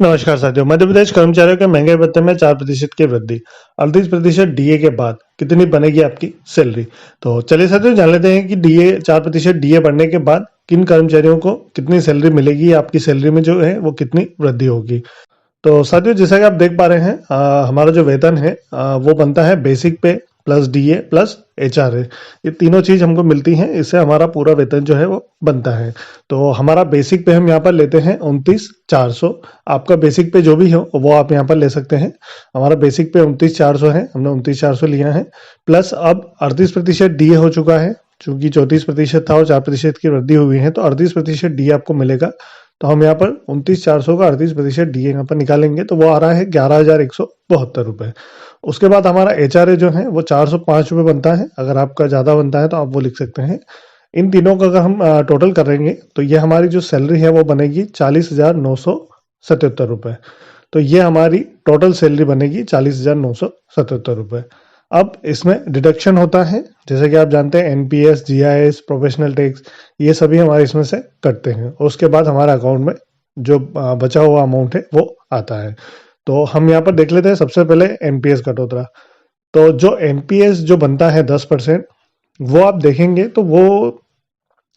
नमस्कार साथियों। मध्य प्रदेश कर्मचारियों के महंगाई भत्ते में 4% की वृद्धि, 38% डीए के बाद कितनी बनेगी आपकी सैलरी। तो चलिए साथियों जान लेते हैं कि डीए 4% डीए बढ़ने के बाद किन कर्मचारियों को कितनी सैलरी मिलेगी, आपकी सैलरी में जो है वो कितनी वृद्धि होगी। तो साथियों जैसा कि आप देख पा रहे हैं हमारा जो वेतन है वो बनता है बेसिक पे प्लस डीए प्लस एचआरए। ये तीनों चीज हमको मिलती हैं, इससे हमारा पूरा वेतन जो है वो बनता है। तो हमारा बेसिक पे हम यहाँ पर लेते हैं 29,400। आपका बेसिक पे जो भी हो वो आप यहाँ पर ले सकते हैं। हमारा बेसिक पे 29,400 है, हमने 29,400 लिया है। प्लस अब 38% डीए हो चुका है, चूंकि 34% था और 4% की वृद्धि हुई है, तो 38% डीए आपको मिलेगा। तो हम यहाँ पर 29,400 का 38% डीए यहाँ पर निकालेंगे तो वो आ रहा है 11,172 रुपए। उसके बाद हमारा एचआरए जो है वो 405 रुपये बनता है। अगर आपका ज़्यादा बनता है तो आप वो लिख सकते हैं। इन तीनों का अगर हम टोटल करेंगे तो ये हमारी जो सैलरी है वो बनेगी 40,977 रुपये। तो ये हमारी टोटल सैलरी बनेगी 40,977 रुपये। अब इसमें डिडक्शन होता है, जैसे कि आप जानते हैं एनपीएस, जीआईएस, प्रोफेशनल टैक्स, ये सभी हमारे इसमें से कटते हैं और उसके बाद हमारे अकाउंट में जो बचा हुआ अमाउंट है वो आता है। तो हम यहाँ पर देख लेते हैं सबसे पहले एनपीएस कटौतरा। तो जो एनपीएस जो बनता है 10%, वो आप देखेंगे तो वो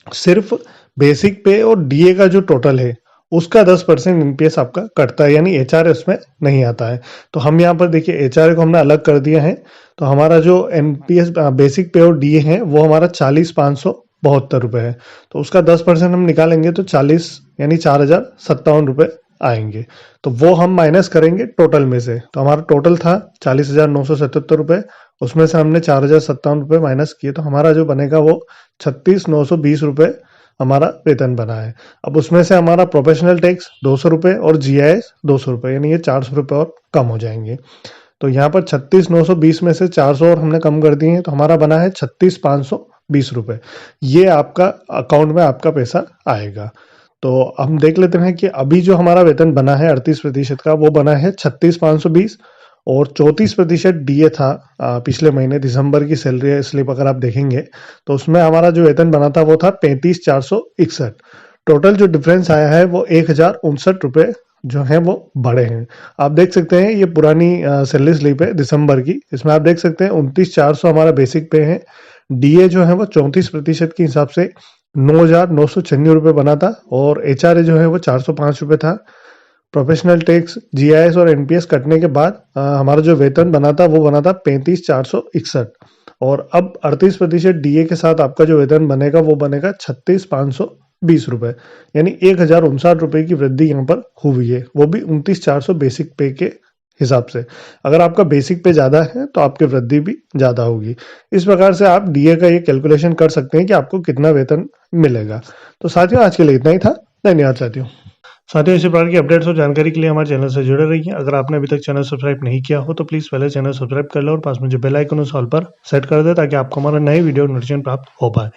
सिर्फ बेसिक पे और डीए का जो टोटल है उसका 10% एनपीएस आपका कटता है, यानी एचआरए उसमें नहीं आता है। तो हम यहाँ पर देखिए एचआरए को हमने अलग कर दिया है। तो हमारा जो एनपीएस बेसिक पे और डीए है वो हमारा 40,572 रुपये है। तो उसका 10% हम निकालेंगे तो 40 यानी 4,057 रुपये आएंगे। तो वो हम माइनस करेंगे टोटल में से। तो हमारा टोटल था 40,977 रुपये, उसमें से हमने 4,057 रुपये माइनस किए तो हमारा जो बनेगा वो 36,920 रुपये हमारा वेतन बना है। अब उसमें से हमारा प्रोफेशनल टैक्स 200 रुपये और जीआईएस 200 रुपये, यानी ये 400 रुपये और कम हो जाएंगे। तो यहाँ पर 36,920 में से 400 और हमने कम कर दिए हैं तो हमारा बना है 36,520 रुपये। ये आपका अकाउंट में आपका पैसा आएगा। तो हम देख लेते हैं कि अभी जो हमारा वेतन बना है 38% का, वो बना है 36,520 और 34% डीए था। पिछले महीने दिसंबर की सैलरी स्लिप अगर आप देखेंगे तो उसमें हमारा जो वेतन बना था वो था 35,461। टोटल जो डिफरेंस आया है वो 1,059 रुपये जो है वो बढ़े हैं। आप देख सकते हैं ये पुरानी सैलरी स्लिप है दिसंबर की, इसमें आप देख सकते हैं 29,400 हमारा बेसिक पे है। डीए जो है वो 34% के हिसाब से 9,996 रुपये बना था और एचआरए जो है वो 405 रुपये था। प्रोफेशनल टैक्स, जीआईएस और एनपीएस कटने के बाद हमारा जो वेतन बना था वो बना था 35,461 और अब 38% डीए के साथ आपका जो वेतन बनेगा वो बनेगा 36,520 रुपये, यानी 1,059 रुपये की वृद्धि यहाँ पर हुई है, वो भी 29,400 बेसिक पे के हिसाब से। अगर आपका बेसिक पे ज़्यादा है तो आपकी वृद्धि भी ज़्यादा होगी। इस प्रकार से आप डीए का ये कैलकुलेशन कर सकते हैं कि आपको कितना वेतन मिलेगा। तो साथियों आज के लिए इतना ही था। धन्यवाद साथियों। इसी प्रकार की अपडेट्स और जानकारी के लिए हमारे चैनल से जुड़े रहिए। अगर आपने अभी तक चैनल सब्सक्राइब नहीं किया हो तो प्लीज़ पहले चैनल सब्सक्राइब कर लो और पास में जो बेल आइकन उस ऑल पर सेट कर दे ताकि आपको हमारा नए वीडियो नोटिफिकेशन प्राप्त हो पाए।